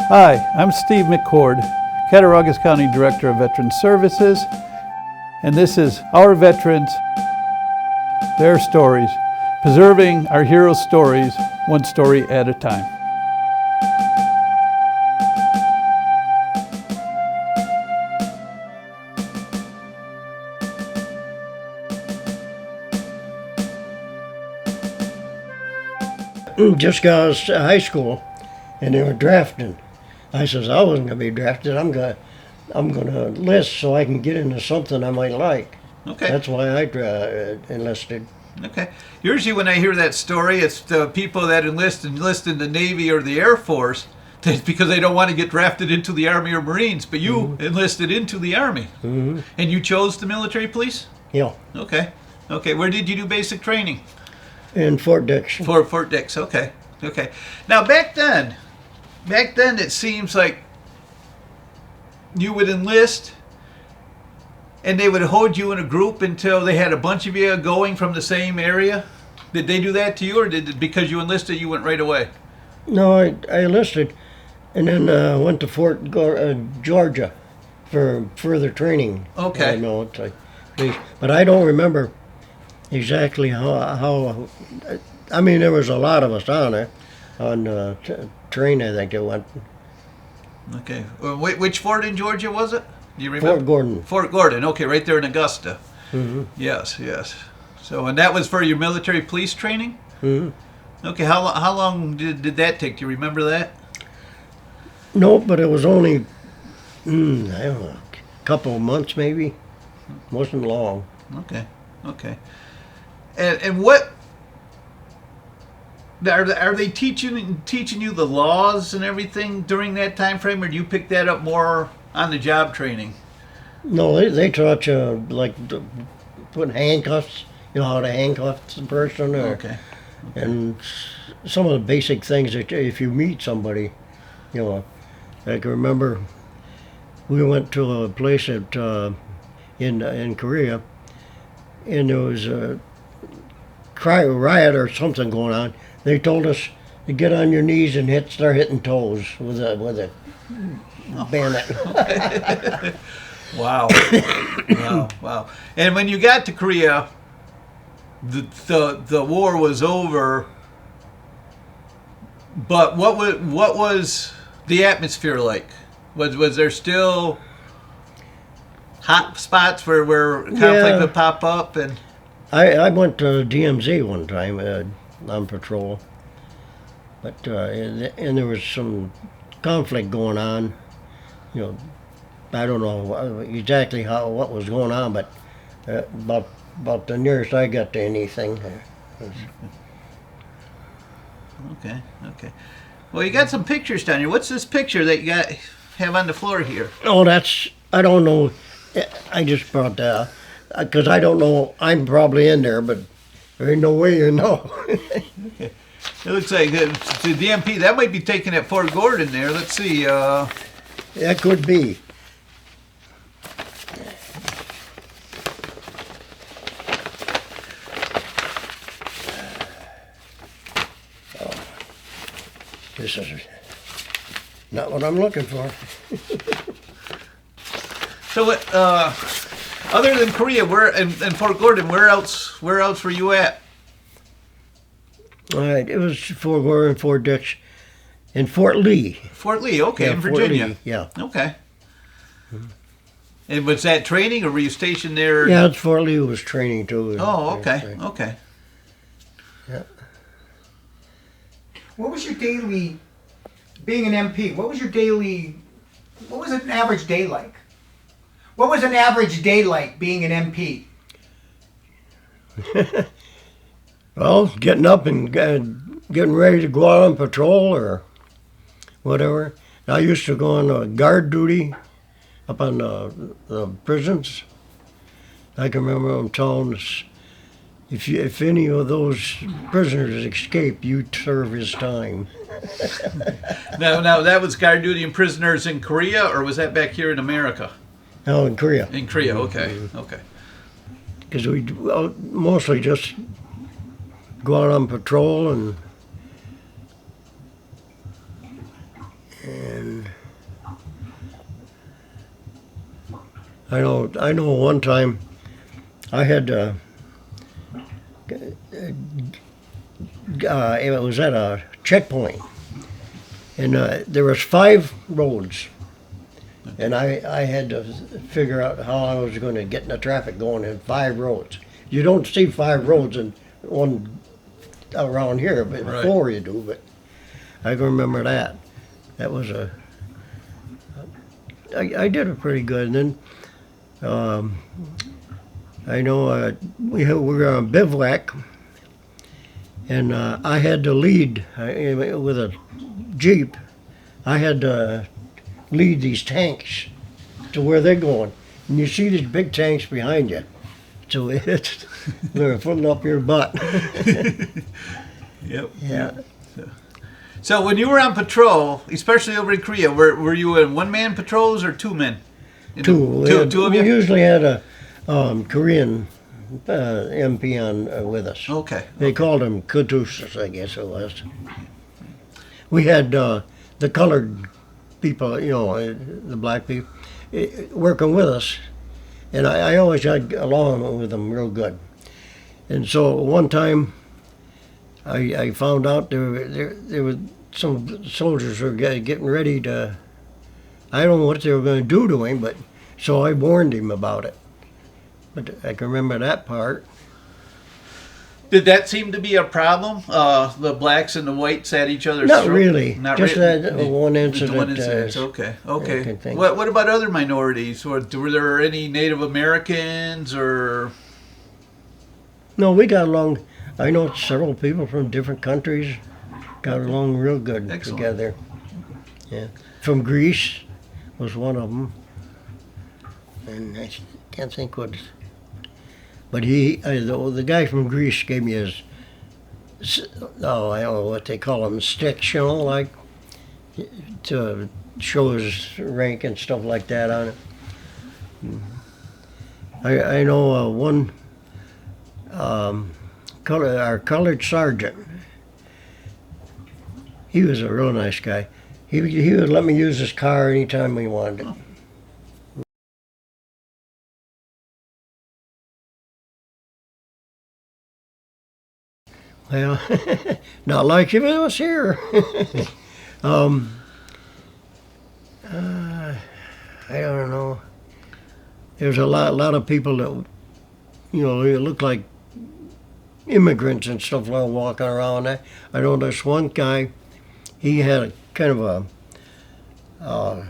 Hi, I'm Steve McCord, Cattaraugus County Director of Veterans Services, and this is Our Veterans, Their Stories, preserving our heroes' stories, one story at a time. Just got out of high school, and they were drafting. I says I wasn't gonna be drafted. I'm gonna enlist so I can get into something I might like. Okay. That's why I enlisted. Okay. Usually when I hear that story, it's the people that enlist in the Navy or the Air Force because they don't want to get drafted into the Army or Marines. But you enlisted into the Army. Mm-hmm. And you chose the military police? Yeah. Okay. Okay. Where did you do basic training? In Fort Dix. Fort Dix. Okay. Okay. Now back then it seems like you would enlist and they would hold you in a group until they had a bunch of you going from the same area. Did they do that to you, or because you enlisted you went right away? No, I enlisted, and then went to Fort Georgia for further training. Okay. Military police. But I don't remember exactly how. I mean, there was a lot of us on it, on train. I think it went. Okay. Well, which fort in Georgia was it? Do you remember? Fort Gordon. Fort Gordon. Okay, right there in Augusta. Mm-hmm. Yes, yes. So, and that was for your military police training? Mm-hmm. Okay. How long did that take? Do you remember that? No, but it was only, I don't know, a couple of months maybe. Wasn't long. Okay. Okay. And what are they teaching you the laws and everything during that time frame, or do you pick that up more on the job training? No, they taught you like putting handcuffs. You know how to handcuff the person, or, Okay. and some of the basic things that if you meet somebody, you know. I can remember we went to a place at in Korea, and there was a riot or something going on. They told us to get on your knees and start hitting toes with a bayonet. Wow. Wow. Wow. And when you got to Korea, the war was over. But what was the atmosphere like? Was there still hot spots where conflict would pop up? And I went to DMZ one time on patrol, but and there was some conflict going on. You know, I don't know exactly what was going on, but about the nearest I got to anything. Okay. Okay. Well, you got some pictures down here. What's this picture that you have on the floor here? Oh, I don't know. I just brought that because I don't know. I'm probably in there, but there ain't no way you know. Okay. It looks like the DMP, that might be taken at Fort Gordon there. Let's see. That could be. This is not what I'm looking for. So, other than Korea, and Fort Gordon, where else were you at? All right, it was Fort Gordon, Fort Dix, and Fort Lee. Fort Lee, okay, Yeah, in Fort Virginia. Lee, yeah. Okay. And was that training, or were you stationed there? Yeah, it's Fort Lee was training too. Oh, okay, okay. Yeah. What was your daily, being an MP, what was an average day like? What was an average day like being an MP? Well, getting up and getting ready to go out on patrol or whatever. I used to go on guard duty up on the prisons. I can remember them telling us, if any of those prisoners escape, you serve his time. Now that was guard duty and prisoners in Korea, or was that back here in America? No, in Korea. In Korea, okay, okay. Because we mostly just go out on patrol and I know. One time, I had it was at a checkpoint, and there was 5 roads, and I had to figure out how I was going to get in the traffic going in 5 roads. You don't see 5 roads in one around here, but Right. 4 you do. But I can remember that. That was I did it pretty good, and then I know we were on bivouac, and I had to lead with a jeep. I had to lead these tanks to where they're going, and you see these big tanks behind you, so they're filling up your butt. Yep. Yeah. So when you were on patrol, especially over in Korea, were you in one-man patrols or 2 men? Two. Two of We you? usually had a Korean MP on with us. Okay. They called him Kutus, I guess it was. We had the colored people, the black people, working with us, and I always got along with them real good. And so one time, I found out there were some soldiers were getting ready to. I don't know what they were going to do to him, but so I warned him about it. But I can remember that part. Did that seem to be a problem? The blacks and the whites at each other's Not throat? really. Not Just really? that one Just incident. one incident. Okay. I Okay. can think. What about other minorities? Were there any Native Americans or? No, we got along. I know several people from different countries got along real good Excellent. together. Yeah, from Greece was one of them, and I can't think what. But the guy from Greece gave me his. I don't know what they call them, sticks, like to show his rank and stuff like that on it. I know one. Our colored sergeant. He was a real nice guy. He would let me use his car anytime we wanted it. Well, not like if it was here. I don't know. There's a lot of people that, they look like immigrants and stuff like walking around. I know this one guy, he had a kind of a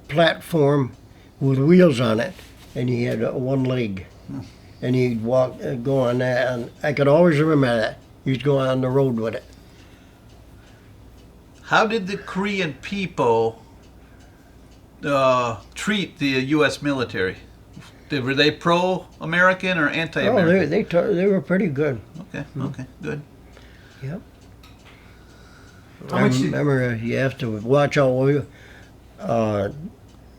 platform with wheels on it, and he had one leg, and he'd go on that, and I could always remember that. He'd go on the road with it. How did the Korean people treat the U.S. military? Were they pro-American or anti-American? Oh, they were pretty good. Okay, okay, good. Yep. How I much did- remember you have to watch out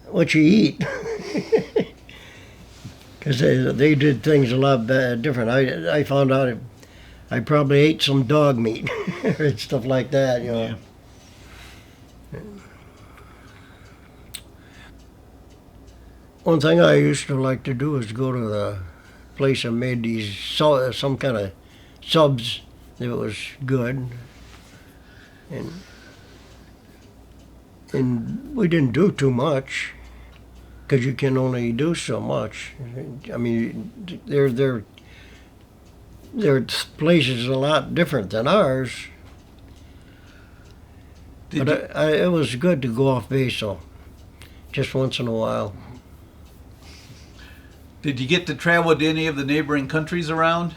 what you eat, because they did things a lot different. I found out I probably ate some dog meat and stuff like that. Yeah. One thing I used to like to do is go to the place that made these some kind of subs that was good, and we didn't do too much because you can only do so much. I mean, their places a lot different than ours, but it was good to go off base so just once in a while. Did you get to travel to any of the neighboring countries around?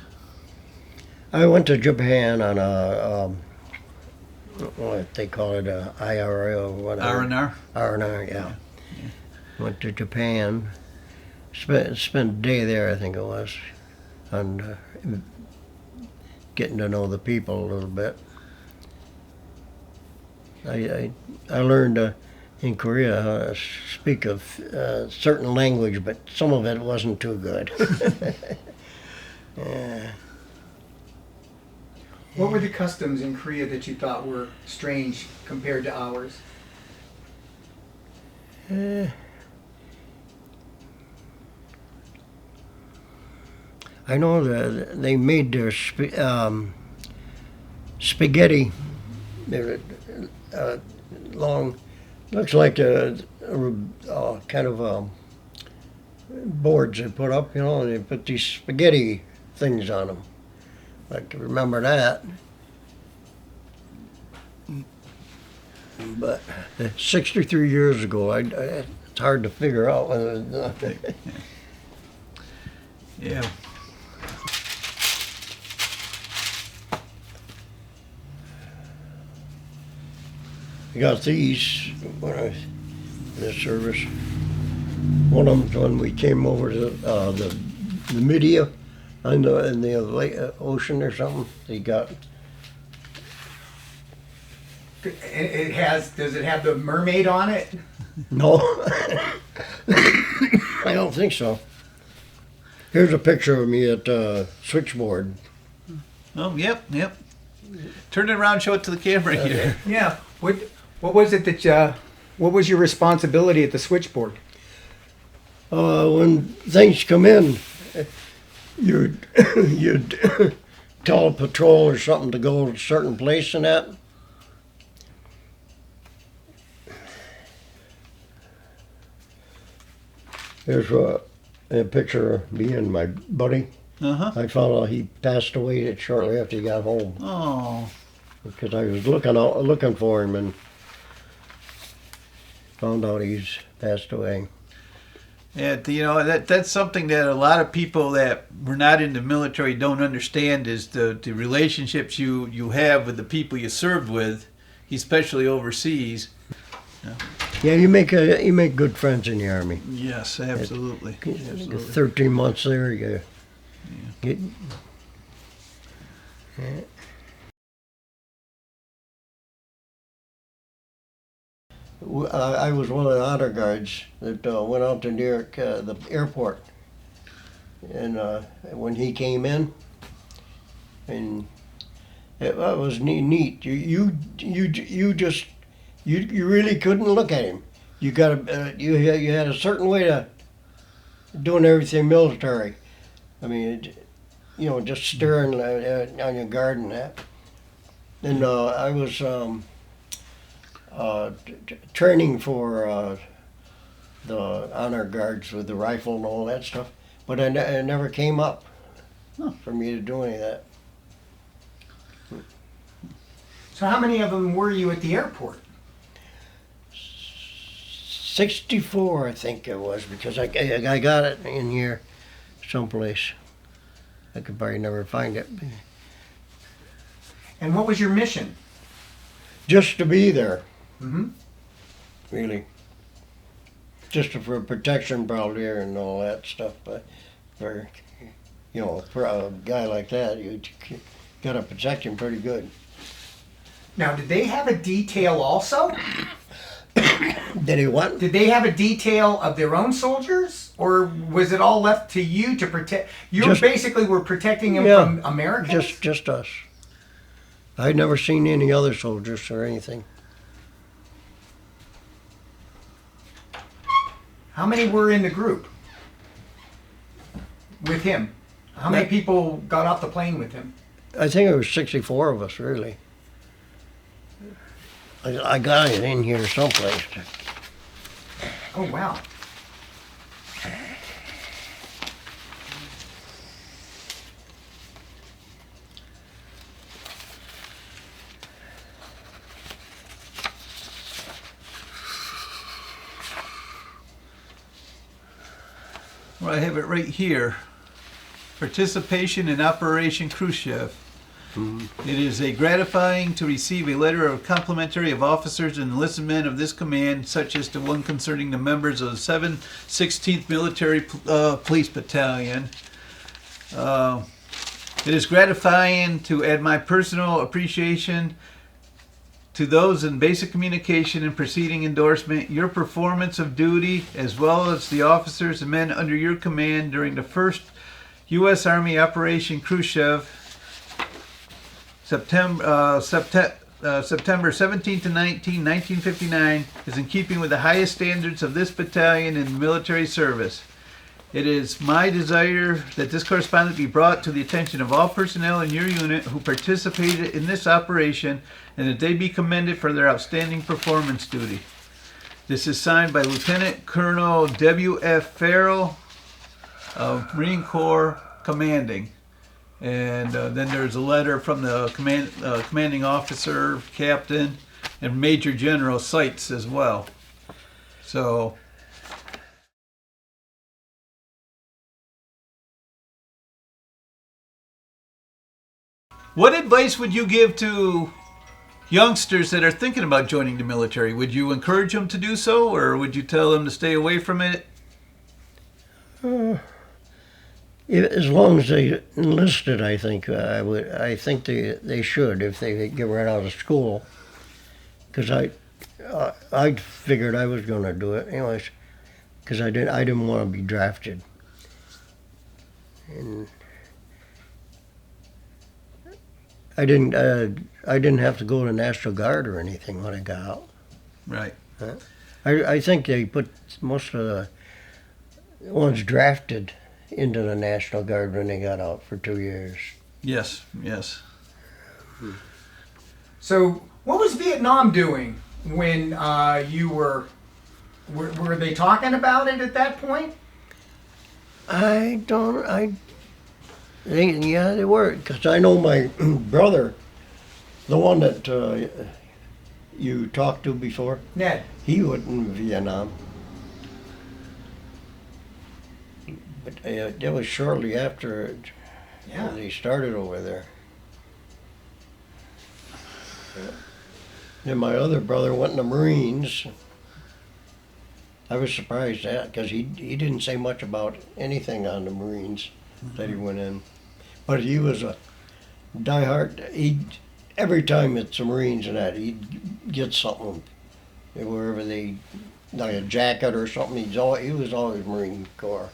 I went to Japan on a what they call it, a IRA or whatever. R&R? R&R, yeah. Went to Japan. Spent a day there, I think it was, and getting to know the people a little bit. I learned in Korea how to speak a certain language, but some of it wasn't too good. Yeah. What were the customs in Korea that you thought were strange compared to ours? I know that they made their spaghetti. They're long, looks like a kind of boards they put up, and they put these spaghetti things on them. I can remember that. But 63 years ago, it's hard to figure out whether. Yeah. I got these when I was in the service. One of them's when we came over to the Media in the ocean or something. They got. It has. Does it have the mermaid on it? No, I don't think so. Here's a picture of me at switchboard. Oh, yep. Turn it around, show it to the camera here. Yeah. What was it that? What was your responsibility at the switchboard? When things come in, you'd tell a patrol or something to go to a certain place and that. Here's a picture of me and my buddy. Uh-huh. I found out he passed away shortly after he got home. Oh. Because I was looking for him and found out he's passed away. Yeah, that's something that a lot of people that were not in the military don't understand is the relationships you have with the people you served with, especially overseas. Yeah, you make good friends in the Army. Yes, absolutely. 13 months there, you get. Yeah. I was one of the honor guards that went out to New York, the airport, and when he came in, and it was neat. You really couldn't look at him. You you had a certain way to doing everything military. I mean, just staring on your guard and that. And I was training for the honor guards with the rifle and all that stuff, but it never came up for me to do any of that. So how many of them were you at the airport? 64, I think it was, because I got it in here someplace. I could probably never find it. And what was your mission? Just to be there. Mm-hmm. Really. Just for protection probably and all that stuff. But for a guy like that, you got to protect him pretty good. Now, did they have a detail also? Did he what? Did they have a detail of their own soldiers, or was it all left to you to protect? You basically were protecting them from Americans. Just us. I'd never seen any other soldiers or anything. How many were in the group with him? How many people got off the plane with him? I think it was 64 of us, really. I got it in here someplace. Oh, wow. Well, I have it right here. Participation in Operation Khrushchev. It is gratifying to receive a letter of complimentary of officers and enlisted men of this command, such as the one concerning the members of the 716th Military Police Battalion. It is gratifying to add my personal appreciation to those in basic communication and preceding endorsement, your performance of duty, as well as the officers and men under your command during the first U.S. Army Operation Khrushchev, September 17 to 19, 1959, is in keeping with the highest standards of this battalion in military service. It is my desire that this correspondence be brought to the attention of all personnel in your unit who participated in this operation and that they be commended for their outstanding performance duty. This is signed by Lieutenant Colonel W.F. Farrell of Marine Corps Commanding. And then there's a letter from the commanding officer, captain, and Major General Seitz as well. So, what advice would you give to youngsters that are thinking about joining the military? Would you encourage them to do so, or would you tell them to stay away from it? As long as they enlisted, I think I think they should if they get right out of school. Because I figured I was going to do it anyways. Because I didn't want to be drafted. And I didn't have to go to National Guard or anything when I got out. Right. I think they put most of the ones drafted into the National Guard when they got out for 2 years. Yes, yes. So, what was Vietnam doing when you were they talking about it at that point? Yeah, they were, because I know my brother, the one that you talked to before, Ned. he went in Vietnam. But it was shortly after they started over there. Then my other brother went in the Marines. I was surprised at because he didn't say much about anything on the Marines that he went in. But he was a diehard. Every time it's the Marines and that, he'd get something wherever they, like a jacket or something. He was always Marine Corps.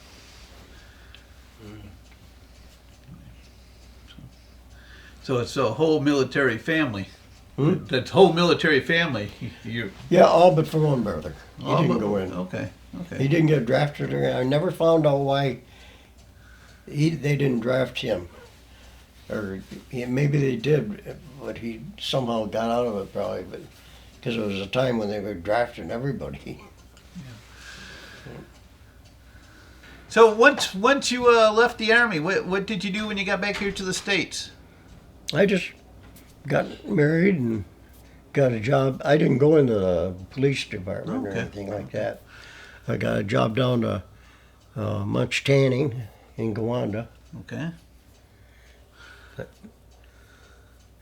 So it's a whole military family. That whole military family. Yeah, all but for one brother. He didn't go in. Okay. He didn't get drafted. I never found out why they didn't draft him. Or maybe they did, but he somehow got out of it probably. But because it was a time when they were drafting everybody. So once you left the Army, what did you do when you got back here to the States? I just got married and got a job. I didn't go into the police department or anything like that. I got a job down to Munch Tanning in Gowanda. Okay.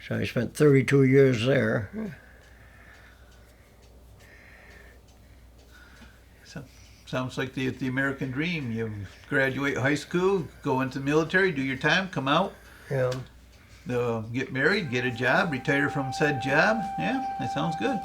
So I spent 32 years there. So, sounds like the American dream. You graduate high school, go into the military, do your time, come out. Yeah. Get married, get a job, retire from said job. Yeah, that sounds good.